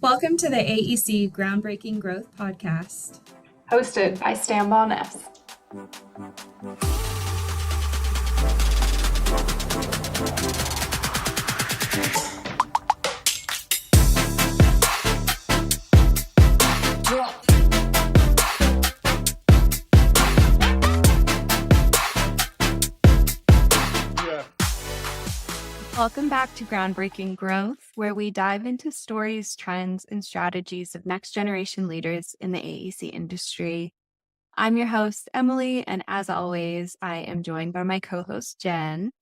Welcome to the AEC Groundbreaking Growth Podcast. Hosted by Stan Boness. Welcome back to Groundbreaking Growth, where we dive into stories, trends, and strategies of next-generation leaders in the AEC industry. I'm your host, Emily, and as always, I am joined by my co-host, Jen.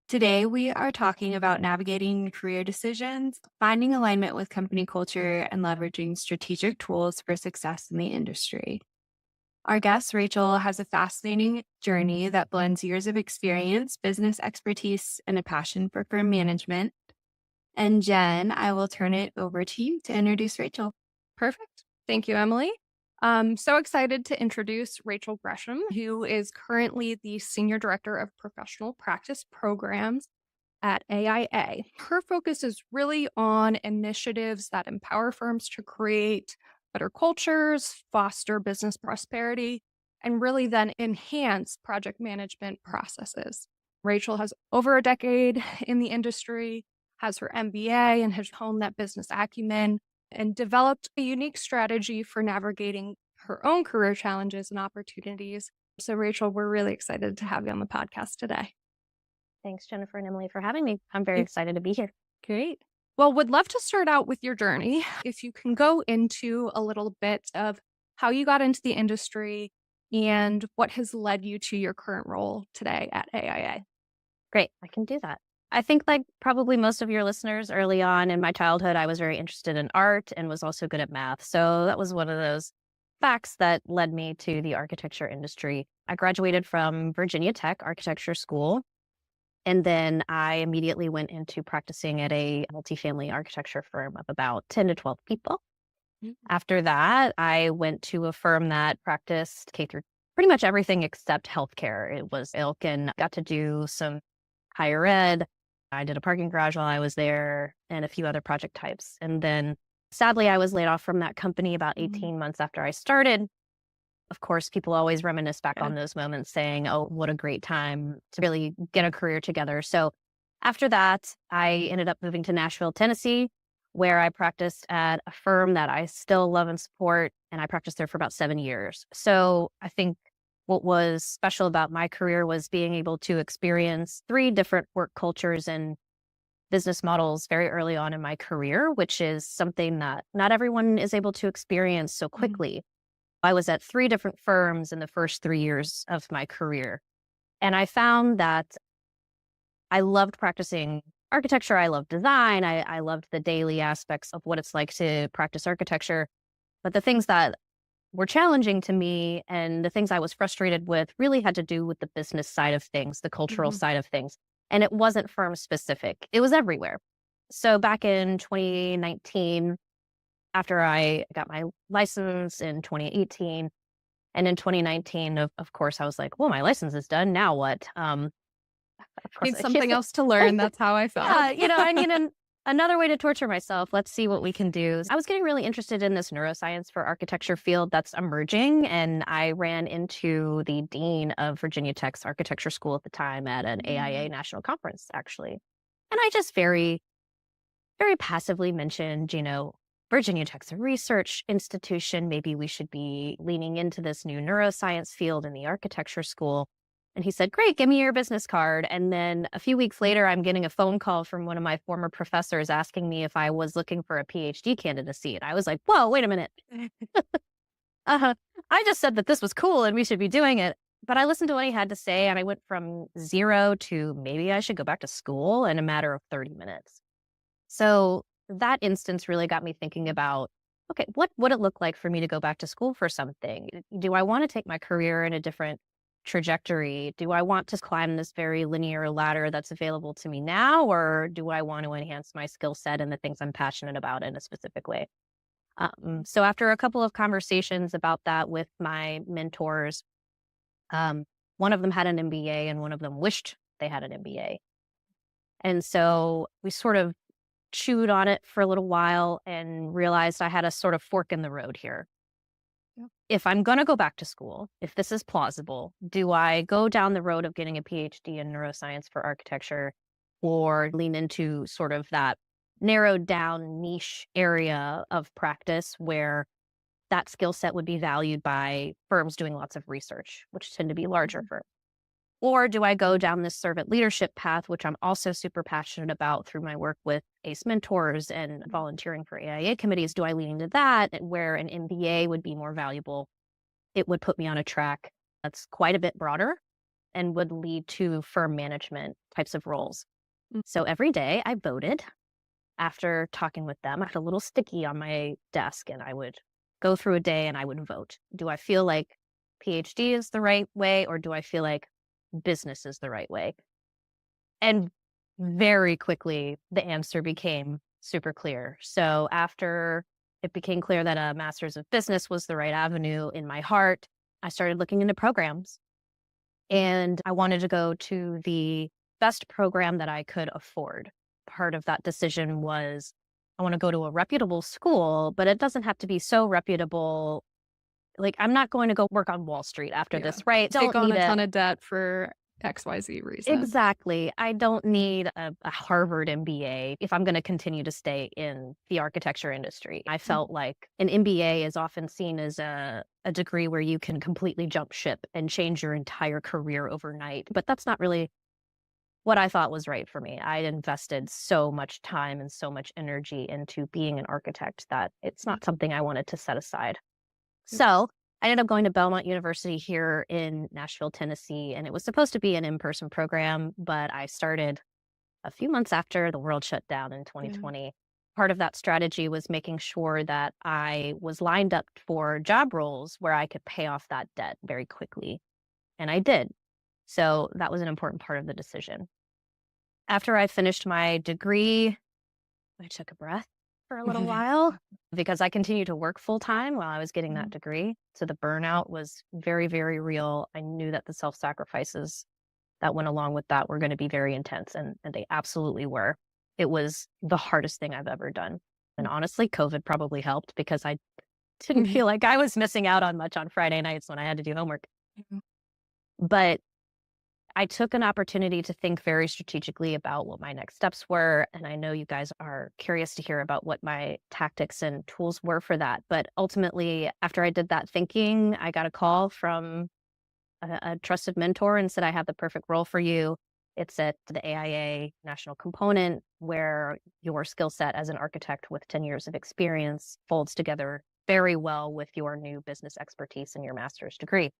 Today, we are talking about navigating career decisions, finding alignment with company culture, and leveraging strategic tools for success in the industry. Our guest, Rachel, has a fascinating journey that blends years of experience, business expertise, and a passion for firm management. And Jen, I will turn it over to you to introduce Rachel. Perfect. Thank you, Emily. I'm so excited to introduce Rachel Gresham, who is currently the Senior Director of Professional Practice Programs at AIA. Her focus is really on initiatives that empower firms to create better cultures, foster business prosperity, and really then enhance project management processes. Rachel has over a decade in the industry, has her MBA, and has honed that business acumen and developed a unique strategy for navigating her own career challenges and opportunities. So, Rachel, we're really excited to have you on the podcast today. Thanks, Jennifer and Emily, for having me. I'm very excited to be here. Great. Well, would love to start out with your journey. If you can go into a little bit of how you got into the industry and what has led you to your current role today at AIA. Great. I can do that. I think like probably most of your listeners early on in my childhood, I was very interested in art and was also good at math. So that was one of those facts that led me to the architecture industry. I graduated from Virginia Tech Architecture School. And then I immediately went into practicing at a multifamily architecture firm of about 10 to 12 people. Mm-hmm. After that, I went to a firm that practiced K through pretty much everything except healthcare. It was ilk and got to do some higher ed. I did a parking garage while I was there and a few other project types. And then sadly, I was laid off from that company about 18 months after I started. Of course, people always reminisce back on those moments saying, oh, what a great time to really get a career together. So after that, I ended up moving to Nashville, Tennessee, where I practiced at a firm that I still love and support. And I practiced there for about 7 years. So I think what was special about my career was being able to experience 3 different work cultures and business models very early on in my career, which is something that not everyone is able to experience so quickly. I was at 3 different firms in the first 3 years of my career. And I found that I loved practicing architecture. I loved design. I loved the daily aspects of what it's like to practice architecture. But the things that were challenging to me and the things I was frustrated with really had to do with the business side of things, the cultural side of things. And it wasn't firm specific. It was everywhere. So back in 2019, after I got my license in 2018, and in 2019, of course, I was like, well, my license is done. Now what? Of course, Need something else to learn. That's how I felt. Yeah, I need another way to torture myself. Let's see what we can do. I was getting really interested in this neuroscience for architecture field that's emerging. And I ran into the dean of Virginia Tech's architecture school at the time at an AIA national conference, actually. And I just very, very passively mentioned, Virginia Tech's a research institution. Maybe we should be leaning into this new neuroscience field in the architecture school. And he said, great, give me your business card. And then a few weeks later, I'm getting a phone call from one of my former professors asking me if I was looking for a PhD candidacy. And I was like, whoa, wait a minute. I just said that this was cool and we should be doing it. But I listened to what he had to say and I went from 0 to maybe I should go back to school in a matter of 30 minutes. So that instance really got me thinking about, okay, what would it look like for me to go back to school for something? Do I want to take my career in a different trajectory? Do I want to climb this very linear ladder that's available to me now? Or do I want to enhance my skill set and the things I'm passionate about in a specific way? So after a couple of conversations about that with my mentors, one of them had an MBA and one of them wished they had an MBA. And so we sort of chewed on it for a little while and realized I had a sort of fork in the road here. Yep. If I'm going to go back to school, if this is plausible, do I go down the road of getting a PhD in neuroscience for architecture or lean into sort of that narrowed down niche area of practice where that skill set would be valued by firms doing lots of research, which tend to be larger firms? Or do I go down this servant leadership path, which I'm also super passionate about through my work with ACE mentors and volunteering for AIA committees? Do I lean into that where an MBA would be more valuable? It would put me on a track that's quite a bit broader and would lead to firm management types of roles. So every day I voted after talking with them. I had a little sticky on my desk and I would go through a day and I would vote. Do I feel like PhD is the right way or do I feel like business is the right way? And very quickly, the answer became super clear. So after it became clear that a master's of business was the right avenue in my heart, I started looking into programs. And I wanted to go to the best program that I could afford. Part of that decision was I want to go to a reputable school, but it doesn't have to be so reputable. Like, I'm not going to go work on Wall Street after this, right? Take on need a ton of debt for XYZ reason. Exactly. I don't need a Harvard MBA if I'm going to continue to stay in the architecture industry. I felt like an MBA is often seen as a degree where you can completely jump ship and change your entire career overnight. But that's not really what I thought was right for me. I invested so much time and so much energy into being an architect that it's not something I wanted to set aside. So I ended up going to Belmont University here in Nashville, Tennessee, and it was supposed to be an in-person program, but I started a few months after the world shut down in 2020. Part of that strategy was making sure that I was lined up for job roles where I could pay off that debt very quickly, and I did. So that was an important part of the decision. After I finished my degree, I took a breath for a little while because I continued to work full time while I was getting that degree. So the burnout was very, very real. I knew that the self-sacrifices that went along with that were going to be very intense, and they absolutely were. It was the hardest thing I've ever done. And honestly, COVID probably helped because I didn't feel like I was missing out on much on Friday nights when I had to do homework. But I took an opportunity to think very strategically about what my next steps were. And I know you guys are curious to hear about what my tactics and tools were for that. But ultimately, after I did that thinking, I got a call from a trusted mentor and said, I have the perfect role for you. It's at the AIA national component where your skill set as an architect with 10 years of experience folds together very well with your new business expertise and your master's degree.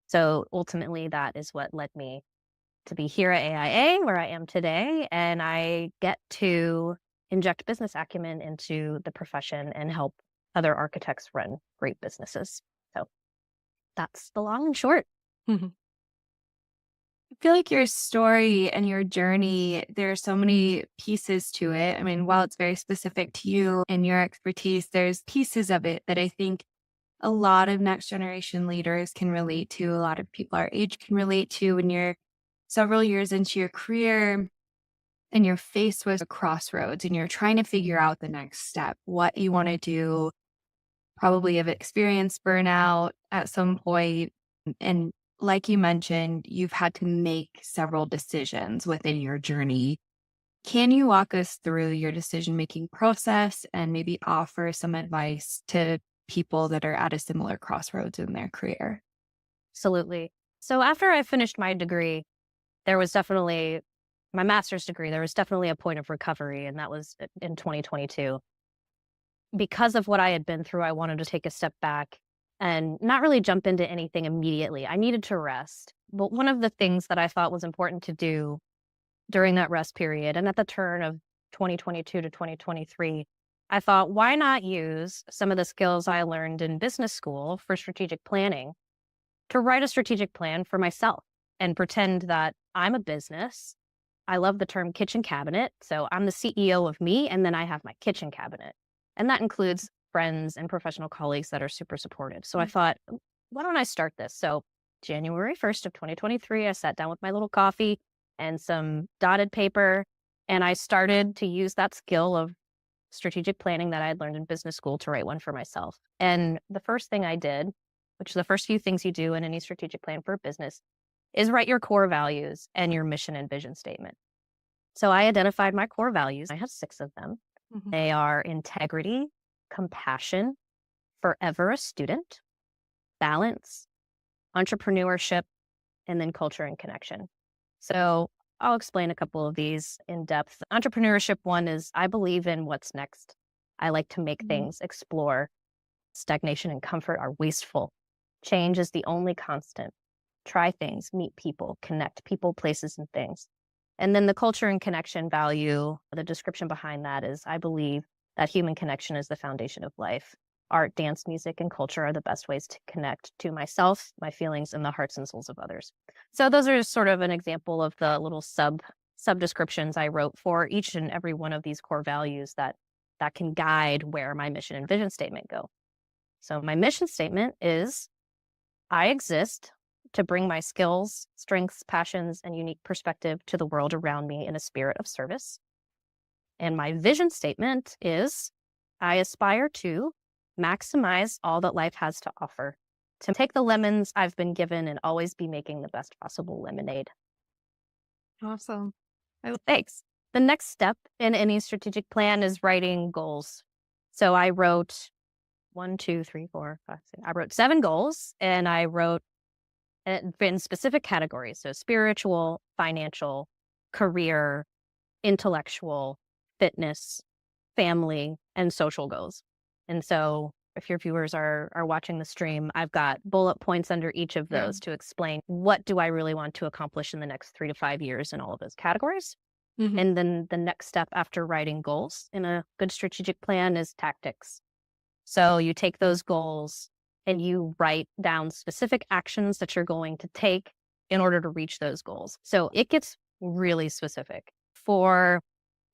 So ultimately, that is what led me to be here at AIA, where I am today, and I get to inject business acumen into the profession and help other architects run great businesses. So that's the long and short. I feel like your story and your journey, there are so many pieces to it. I mean, while it's very specific to you and your expertise, there's pieces of it that I think a lot of next generation leaders can relate to. A lot of people our age can relate to when you're several years into your career and you're faced with a crossroads and you're trying to figure out the next step, what you want to do. Probably have experienced burnout at some point. And like you mentioned, you've had to make several decisions within your journey. Can you walk us through your decision-making process and maybe offer some advice to people that are at a similar crossroads in their career? Absolutely. So after I finished my degree, there was definitely my master's degree. There was definitely a point of recovery, and that was in 2022. Because of what I had been through, I wanted to take a step back and not really jump into anything immediately. I needed to rest. But one of the things that I thought was important to do during that rest period and at the turn of 2022 to 2023, I thought, why not use some of the skills I learned in business school for strategic planning to write a strategic plan for myself and pretend that I'm a business. I love the term kitchen cabinet. So I'm the CEO of me, and then I have my kitchen cabinet. And that includes friends and professional colleagues that are super supportive. So I thought, why don't I start this? So January 1st of 2023, I sat down with my little coffee and some dotted paper, And I started to use that skill of strategic planning that I had learned in business school to write one for myself. And the first thing I did, which is the first few things you do in any strategic plan for a business, is write your core values and your mission and vision statement. So I identified my core values. I have 6 of them. Mhm. They are integrity, compassion, forever a student, balance, entrepreneurship, and then culture and connection. So I'll explain a couple of these in depth. Entrepreneurship one is I believe in what's next. I like to make things, explore. Stagnation and comfort are wasteful. Change is the only constant. Try things, meet people, connect people, places, and things. And then the culture and connection value, the description behind that is I believe that human connection is the foundation of life. Art, dance, music, and culture are the best ways to connect to myself, my feelings, and the hearts and souls of others. So those are just sort of an example of the little sub descriptions I wrote for each and every one of these core values that can guide where my mission and vision statement go. So my mission statement is I exist to bring my skills, strengths, passions, and unique perspective to the world around me in a spirit of service. And my vision statement is I aspire to maximize all that life has to offer, to take the lemons I've been given and always be making the best possible lemonade. Awesome. Thanks. The next step in any strategic plan is writing goals. So I wrote 1, 2, 3, 4, 5, 6. I wrote 7 goals, and I wrote in specific categories. So spiritual, financial, career, intellectual, fitness, family, and social goals. And so if your viewers are watching the stream, I've got bullet points under each of those to explain what do I really want to accomplish in the next 3 to 5 years in all of those categories. And then the next step after writing goals in a good strategic plan is tactics. So you take those goals and you write down specific actions that you're going to take in order to reach those goals. So it gets really specific. For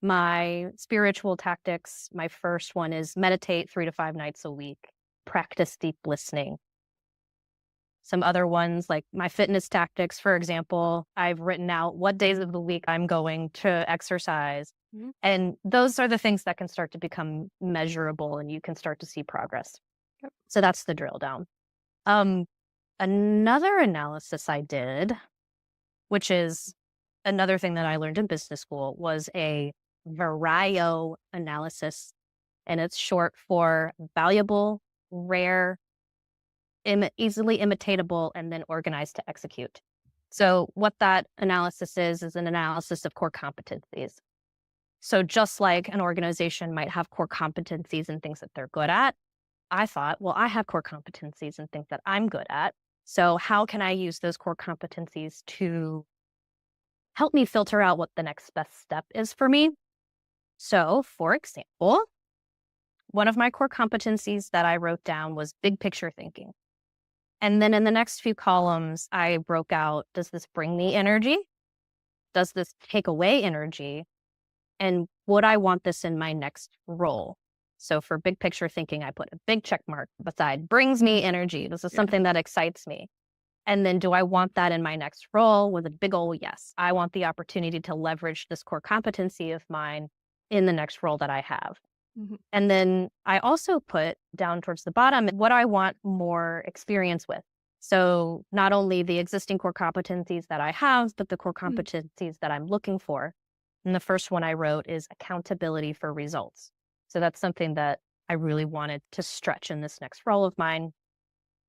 my spiritual tactics, my first one is meditate 3 to 5 nights a week, practice deep listening. Some other ones, like my fitness tactics, for example, I've written out what days of the week I'm going to exercise. And those are the things that can start to become measurable and you can start to see progress. So that's the drill down. Another analysis I did, which is another thing that I learned in business school, was a Vario analysis. And it's short for valuable, rare, easily imitatable, and then organized to execute. So what that analysis is an analysis of core competencies. So just like an organization might have core competencies and things that they're good at, I thought, well, I have core competencies and things that I'm good at. So how can I use those core competencies to help me filter out what the next best step is for me? So, for example, one of my core competencies that I wrote down was big picture thinking. And then in the next few columns, I broke out, does this bring me energy? Does this take away energy? And would I want this in my next role? So for big picture thinking, I put a big check mark beside brings me energy. This is something that excites me. And then do I want that in my next role? With a big ol' yes. I want the opportunity to leverage this core competency of mine in the next role that I have. And then I also put down towards the bottom what I want more experience with. So not only the existing core competencies that I have, but the core competencies that I'm looking for. And the first one I wrote is accountability for results. So that's something that I really wanted to stretch in this next role of mine.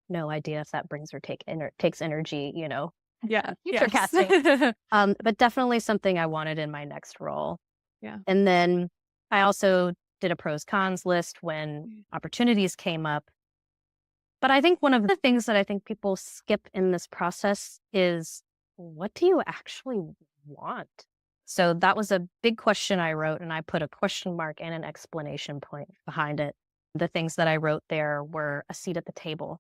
No idea if that brings or takes energy, future casting. But definitely something I wanted in my next role. Yeah. And then I also did a pros cons list when opportunities came up. But I think one of the things that I think people skip in this process is, what do you actually want? So that was a big question I wrote, and I put a question mark and an explanation point behind it. The things that I wrote there were a seat at the table,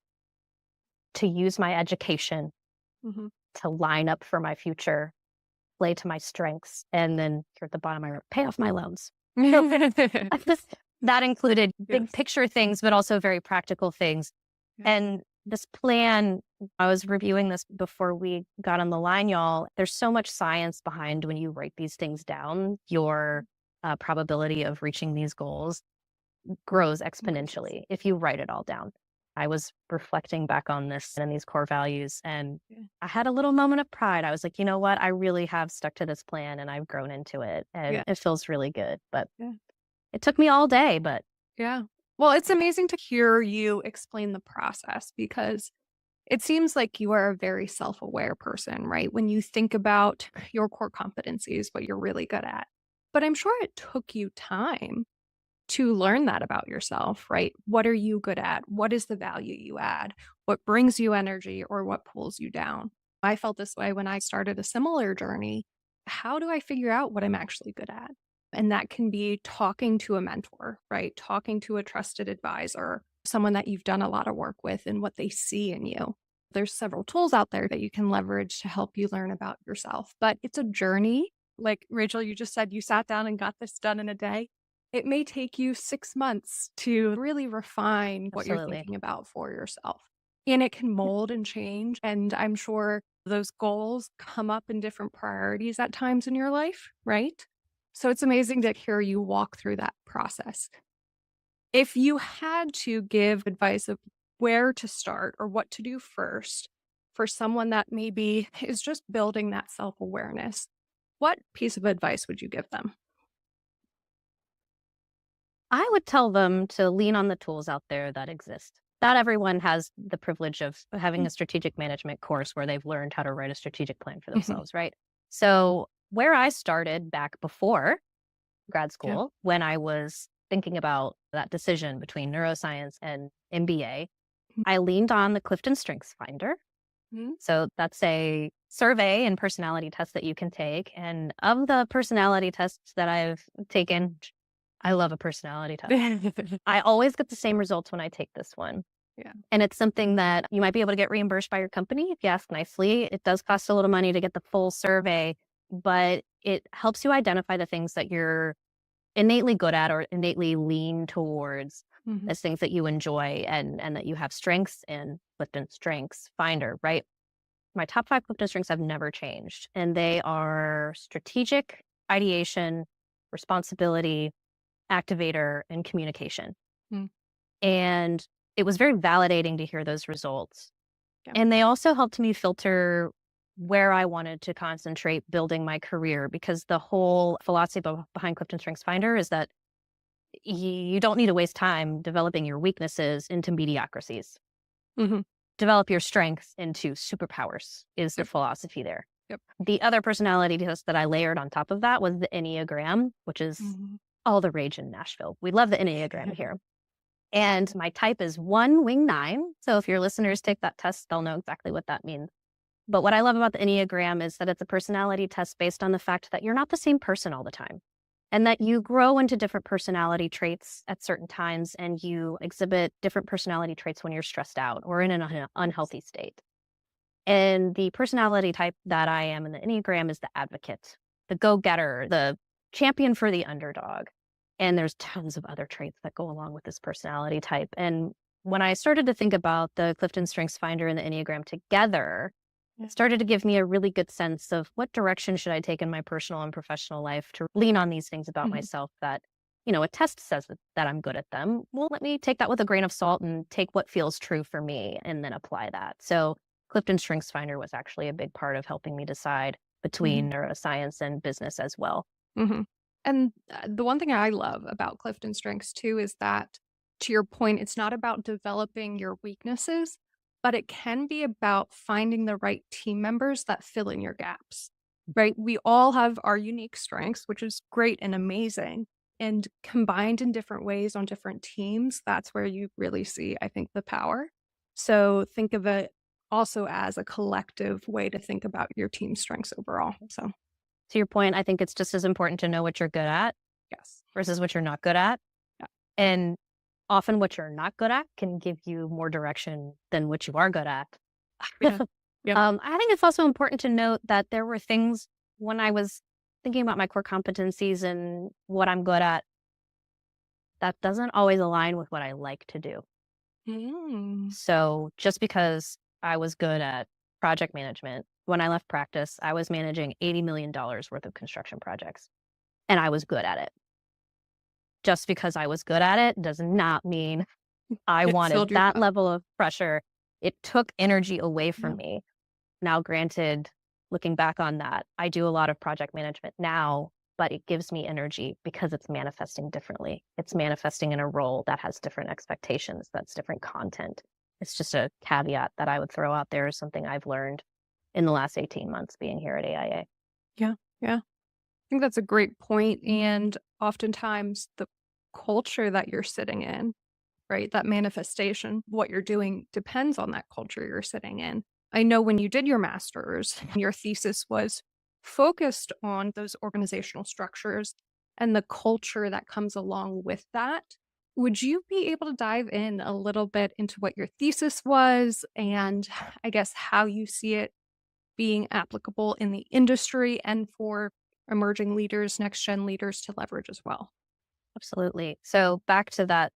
to use my education, to line up for my future, play to my strengths, and then here at the bottom I wrote, pay off my loans. That included big picture things, but also very practical things. And this plan I was reviewing this before we got on the line, y'all. There's so much science behind when you write these things down, your probability of reaching these goals grows exponentially if you write it all down. I was reflecting back on this and these core values, and I had a little moment of pride. I was like, you know what? I really have stuck to this plan and I've grown into it, and it feels really good. But it took me all day, but Yeah. Well, it's amazing to hear you explain the process because it seems like you are a very self-aware person, right? When you think about your core competencies, what you're really good at. But I'm sure it took you time to learn that about yourself, right? What are you good at? What is the value you add? What brings you energy or what pulls you down? I felt this way when I started a similar journey. How do I figure out what I'm actually good at? And that can be talking to a mentor, right? Talking to a trusted advisor, someone that you've done a lot of work with and what they see in you. There's several tools out there that you can leverage to help you learn about yourself, but it's a journey. Like Rachel, you just said you sat down and got this done in a day. It may take you 6 months to really refine what you're absolutely. thinking about for yourself. And it can mold and change. And I'm sure those goals come up in different priorities at times in your life, right? So it's amazing to hear you walk through that process. If you had to give advice of where to start or what to do first for someone that maybe is just building that self awareness, what piece of advice would you give them? I would tell them to lean on the tools out there that exist. Not everyone has the privilege of having a strategic management course where they've learned how to write a strategic plan for themselves, right? So, where I started back before grad school, when I was thinking about that decision between neuroscience and MBA, I leaned on the Clifton Strengths Finder. So that's a survey and personality test that you can take. And of the personality tests that I've taken, I love a personality test. I always get the same results when I take this one. Yeah. And it's something that you might be able to get reimbursed by your company if you ask nicely. It does cost a little money to get the full survey, but it helps you identify the things that you're innately good at or innately lean towards as things that you enjoy and that you have strengths in. Clifton Strengths Finder, right? My top 5 Clifton strengths have never changed, and they are strategic, ideation, responsibility, activator, and communication. And it was very validating to hear those results. And they also helped me filter where I wanted to concentrate building my career, because the whole philosophy behind Clifton Strengths Finder is that you don't need to waste time developing your weaknesses into mediocrities. Develop your strengths into superpowers is the philosophy there. The other personality test that I layered on top of that was the Enneagram, which is all the rage in Nashville. We love the Enneagram here. And my type is 1 wing 9. So if your listeners take that test, they'll know exactly what that means. But what I love about the Enneagram is that it's a personality test based on the fact that you're not the same person all the time, and that you grow into different personality traits at certain times, and you exhibit different personality traits when you're stressed out or in an unhealthy state. And the personality type that I am in the Enneagram is the advocate, the go-getter, the champion for the underdog. And there's tons of other traits that go along with this personality type. And when I started to think about the Clifton Strengths Finder and the Enneagram together, it started to give me a really good sense of what direction should I take in my personal and professional life to lean on these things about myself that, a test says that I'm good at them. Well, let me take that with a grain of salt and take what feels true for me and then apply that. So Clifton Strengths Finder was actually a big part of helping me decide between neuroscience and business as well. And the one thing I love about Clifton Strengths too is that, to your point, it's not about developing your weaknesses, but it can be about finding the right team members that fill in your gaps, right? We all have our unique strengths, which is great and amazing. And combined in different ways on different teams, that's where you really see, I think, the power. So think of it also as a collective way to think about your team strengths overall. So, to your point, I think it's just as important to know what you're good at versus what you're not good at. And often what you're not good at can give you more direction than what you are good at. I think it's also important to note that there were things when I was thinking about my core competencies and what I'm good at that doesn't always align with what I like to do. So just because I was good at project management. When I left practice, I was managing $80 million worth of construction projects, and I was good at it. Just because I was good at it does not mean I It wanted filled your that cup. level of pressure. It took energy away from Yeah. me. Now, granted, looking back on that, I do a lot of project management now, but it gives me energy because it's manifesting differently. It's manifesting in a role that has different expectations, that's different content. It's just a caveat that I would throw out there as something I've learned in the last 18 months being here at AIA. Yeah. I think that's a great point. And oftentimes the culture that you're sitting in, right, that manifestation, what you're doing depends on that culture you're sitting in. I know when you did your master's, your thesis was focused on those organizational structures and the culture that comes along with that. Would you be able to dive in a little bit into what your thesis was and I guess how you see it being applicable in the industry and for emerging leaders, next gen leaders to leverage as well? Absolutely. So back to that,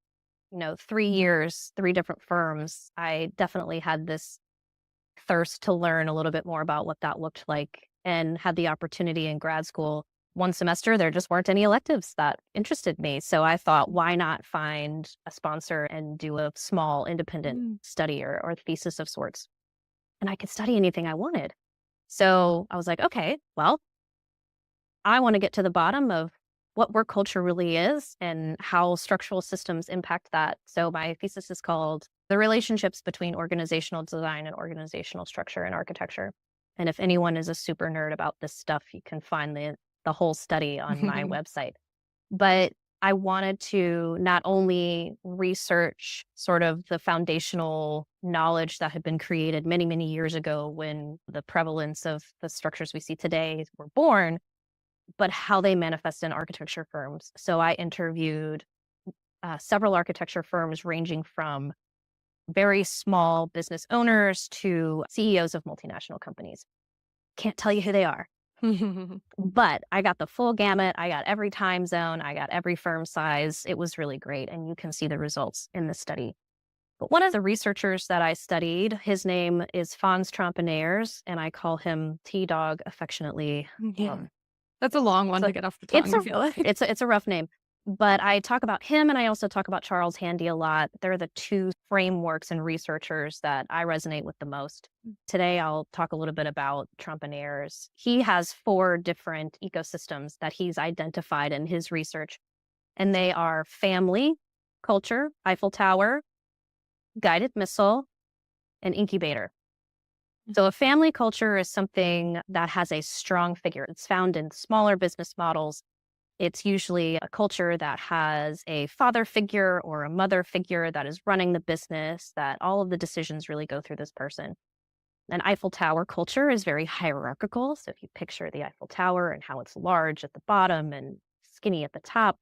3 years, 3 different firms, I definitely had this thirst to learn a little bit more about what that looked like and had the opportunity in grad school. One semester, there just weren't any electives that interested me. So I thought, why not find a sponsor and do a small independent study or thesis of sorts? And I could study anything I wanted. So I was like, okay, well, I want to get to the bottom of what work culture really is and how structural systems impact that. So my thesis is called The Relationships Between Organizational Design and Organizational Structure in Architecture. And if anyone is a super nerd about this stuff, you can find the whole study on my website. But I wanted to not only research sort of the foundational knowledge that had been created many, many years ago when the prevalence of the structures we see today were born, but how they manifest in architecture firms. So I interviewed several architecture firms ranging from very small business owners to CEOs of multinational companies. Can't tell you who they are, but I got the full gamut. I got every time zone. I got every firm size. It was really great. And you can see the results in the study. But one of the researchers that I studied, his name is Fons Trompeniers, and I call him T-Dog affectionately. Yeah. That's a long one So to get off the tongue, I feel like. It's a rough name. But I talk about him and I also talk about Charles Handy a lot. They're the two frameworks and researchers that I resonate with the most. Today, I'll talk a little bit about Trompeniers. He has 4 different ecosystems that he's identified in his research, and they are family, culture, Eiffel Tower, guided missile, and incubator. So a family culture is something that has a strong figure. It's found in smaller business models. It's usually a culture that has a father figure or a mother figure that is running the business, that all of the decisions really go through this person. An Eiffel Tower culture is very hierarchical. So if you picture the Eiffel Tower and how it's large at the bottom and skinny at the top,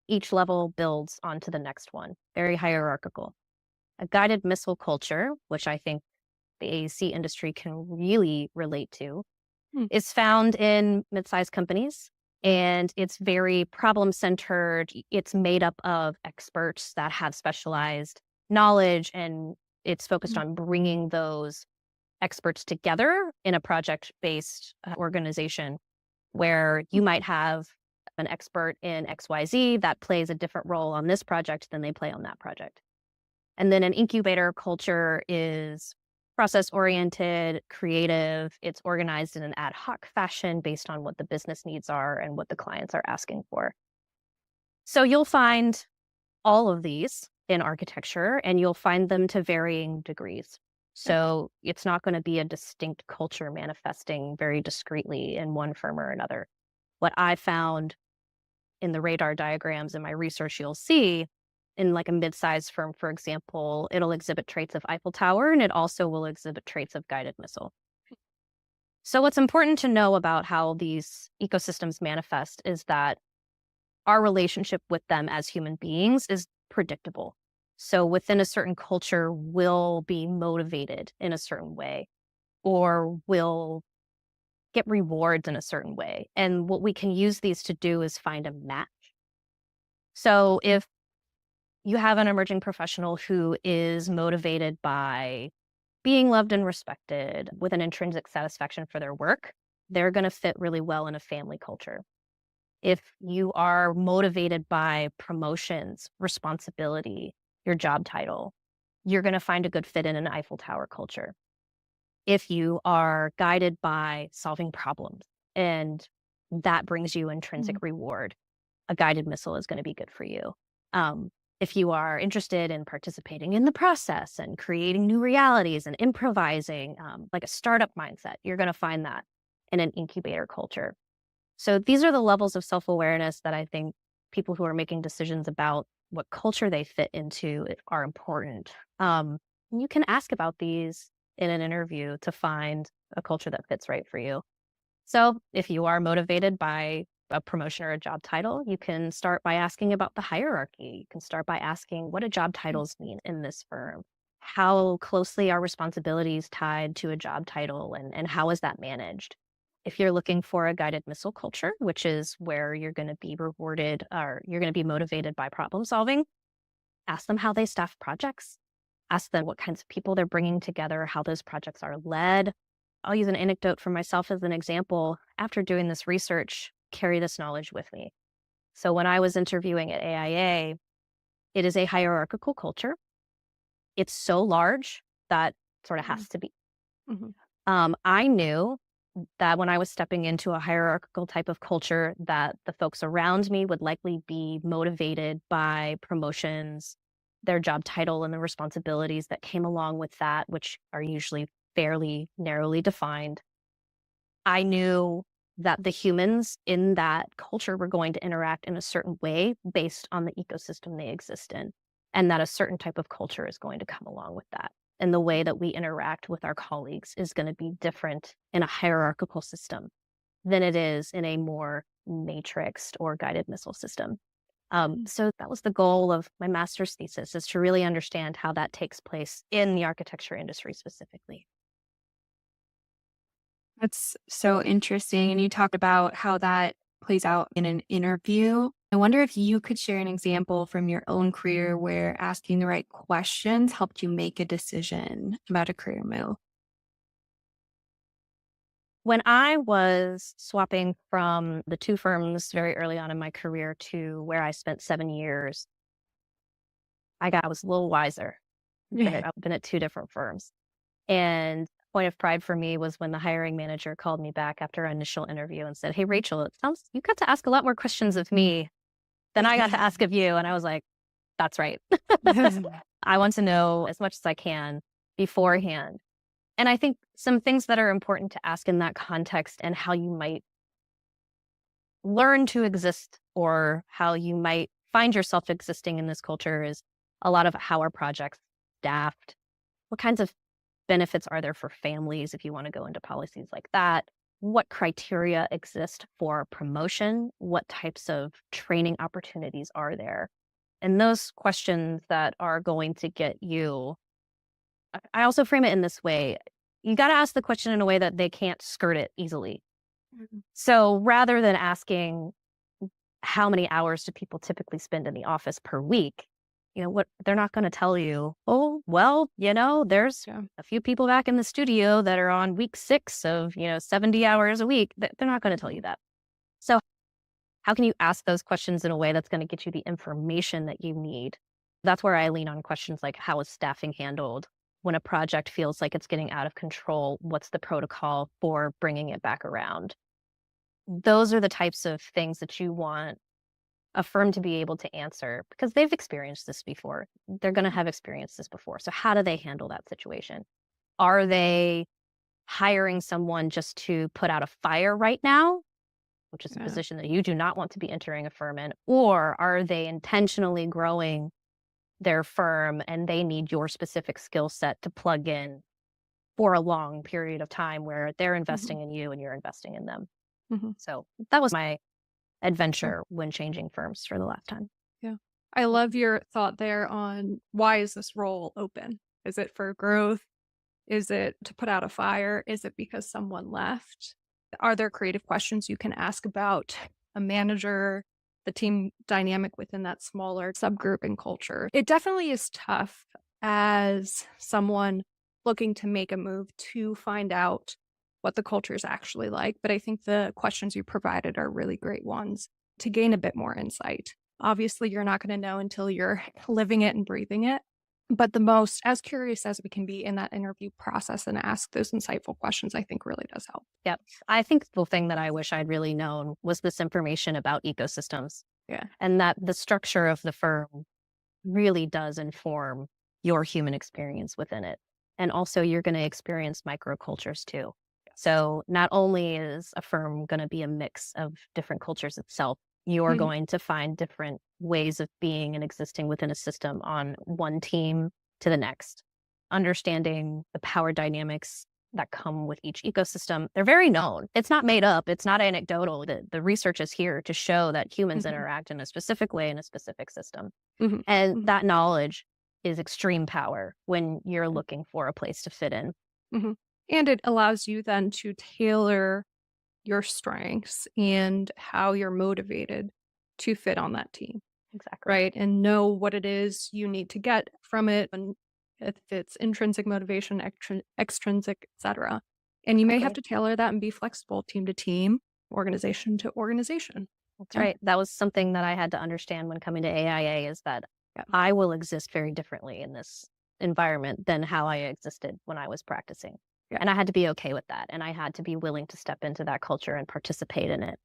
each level builds onto the next one. Very hierarchical. A guided missile culture, which I think the AEC industry can really relate to, is found in mid-sized companies. And it's very problem-centered. It's made up of experts that have specialized knowledge, and it's focused on bringing those experts together in a project-based organization where you might have an expert in XYZ that plays a different role on this project than they play on that project. And then an incubator culture is process-oriented, creative. It's organized in an ad hoc fashion based on what the business needs are and what the clients are asking for. So you'll find all of these in architecture, and you'll find them to varying degrees. So it's not going to be a distinct culture manifesting very discreetly in one firm or another. What I found in the radar diagrams in my research, you'll see in like a mid-sized firm, for example, it'll exhibit traits of Eiffel Tower, and it also will exhibit traits of guided missile. So what's important to know about how these ecosystems manifest is that our relationship with them as human beings is predictable. So within a certain culture, we'll be motivated in a certain way or will get rewards in a certain way. And what we can use these to do is find a match. So if you have an emerging professional who is motivated by being loved and respected with an intrinsic satisfaction for their work, they're going to fit really well in a family culture. If you are motivated by promotions, responsibility, your job title, you're going to find a good fit in an Eiffel Tower culture. If you are guided by solving problems and that brings you intrinsic reward, a guided missile is going to be good for you. If you are interested in participating in the process and creating new realities and improvising, like a startup mindset, you're going to find that in an incubator culture. So these are the levels of self-awareness that I think people who are making decisions about what culture they fit into are important. You can ask about these in an interview to find a culture that fits right for you. So if you are motivated by a promotion or a job title, you can start by asking about the hierarchy. You can start by asking, what do job titles mean in this firm? How closely are responsibilities tied to a job title, and how is that managed? If you're looking for a guided missile culture, which is where you're going to be rewarded or you're going to be motivated by problem solving, ask them how they staff projects. Ask them what kinds of people they're bringing together, how those projects are led. I'll use an anecdote for myself as an example. After doing this research, carry this knowledge with me. So when I was interviewing at AIA, it is a hierarchical culture. It's so large that sort of has to be. I knew that when I was stepping into a hierarchical type of culture, that the folks around me would likely be motivated by promotions, their job title, and the responsibilities that came along with that, which are usually fairly narrowly defined. I knew that the humans in that culture were going to interact in a certain way based on the ecosystem they exist in, and that a certain type of culture is going to come along with that. And the way that we interact with our colleagues is going to be different in a hierarchical system than it is in a more matrixed or guided missile system. So that was the goal of my master's thesis, is to really understand how that takes place in the architecture industry specifically. That's so interesting. And you talked about how that plays out in an interview. I wonder if you could share an example from your own career where asking the right questions helped you make a decision about a career move. When I was swapping from the two firms very early on in my career to where I spent 7 years, I was a little wiser. I've been at two different firms. And point of pride for me was when the hiring manager called me back after our initial interview and said, "Hey, Rachel, it sounds you got to ask a lot more questions of me than I got to ask of you." And I was like, that's right. I want to know as much as I can beforehand. And I think some things that are important to ask in that context and how you might learn to exist or how you might find yourself existing in this culture is a lot of how are projects staffed? What kinds of benefits are there for families if you want to go into policies like that? What criteria exist for promotion? What types of training opportunities are there? And those questions that are going to get you, I also frame it in this way. You got to ask the question in a way that they can't skirt it easily. So rather than asking how many hours do people typically spend in the office per week, what they're not going to tell you, oh, well, there's a few people back in the studio that are on week 6 of, 70 hours a week. They're not going to tell you that. So how can you ask those questions in a way that's going to get you the information that you need? That's where I lean on questions like, how is staffing handled? When a project feels like it's getting out of control, what's the protocol for bringing it back around? Those are the types of things that you want a firm to be able to answer because they've experienced this before. They're going to have experienced this before. So how do they handle that situation? Are they hiring someone just to put out a fire right now, which is a position that you do not want to be entering a firm in? Or are they intentionally growing their firm and they need your specific skill set to plug in for a long period of time where they're investing in you and you're investing in them? So that was my adventure when changing firms for the last time. Yeah. I love your thought there on why is this role open? Is it for growth? Is it to put out a fire? Is it because someone left? Are there creative questions you can ask about a manager, the team dynamic within that smaller subgroup and culture? It definitely is tough as someone looking to make a move to find out what the culture is actually like. But I think the questions you provided are really great ones to gain a bit more insight. Obviously, you're not going to know until you're living it and breathing it. But the most, as curious as we can be in that interview process and ask those insightful questions, I think really does help. Yep. I think the thing that I wish I'd really known was this information about ecosystems. Yeah. And that the structure of the firm really does inform your human experience within it. And also you're going to experience microcultures too. So not only is a firm going to be a mix of different cultures itself, you're going to find different ways of being and existing within a system on one team to the next. Understanding the power dynamics that come with each ecosystem. They're very known. It's not made up. It's not anecdotal. The research is here to show that humans interact in a specific way in a specific system. And that knowledge is extreme power when you're looking for a place to fit in. And it allows you then to tailor your strengths and how you're motivated to fit on that team. Exactly. Right. And know what it is you need to get from it. And if it's intrinsic motivation, extrinsic, etc. And you may have to tailor that and be flexible team to team, organization to organization. That's right. That was something that I had to understand when coming to AIA is that I will exist very differently in this environment than how I existed when I was practicing. And I had to be okay with that. And I had to be willing to step into that culture and participate in it.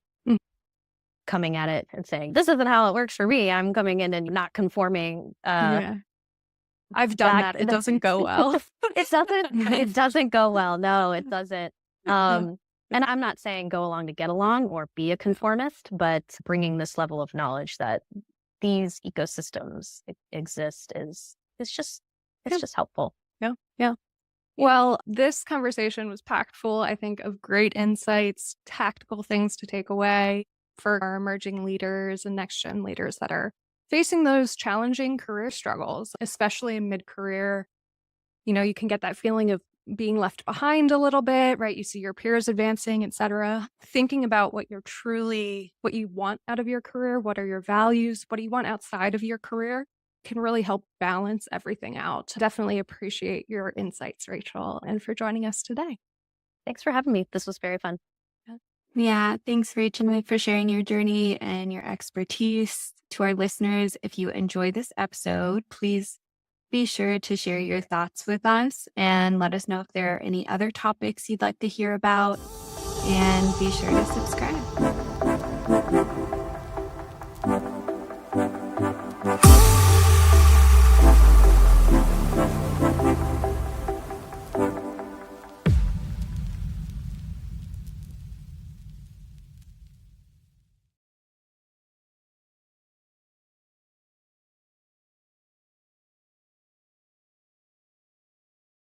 Coming at it and saying, this isn't how it works for me. I'm coming in and not conforming. I've done that. It doesn't go well. It doesn't go well. No, it doesn't. And I'm not saying go along to get along or be a conformist, but bringing this level of knowledge that these ecosystems exist is just helpful. Yeah. Well, this conversation was packed full, I think, of great insights, tactical things to take away for our emerging leaders and next-gen leaders that are facing those challenging career struggles, especially in mid-career. You know, you can get that feeling of being left behind a little bit, right? You see your peers advancing, et cetera. Thinking about what you want out of your career, what are your values, what do you want outside of your career, can really help balance everything out. Definitely appreciate your insights, Rachel, and for joining us today. Thanks for having me. This was very fun. Yeah, thanks, Rachel, for sharing your journey and your expertise. To our listeners, if you enjoyed this episode, please be sure to share your thoughts with us and let us know if there are any other topics you'd like to hear about. And be sure to subscribe.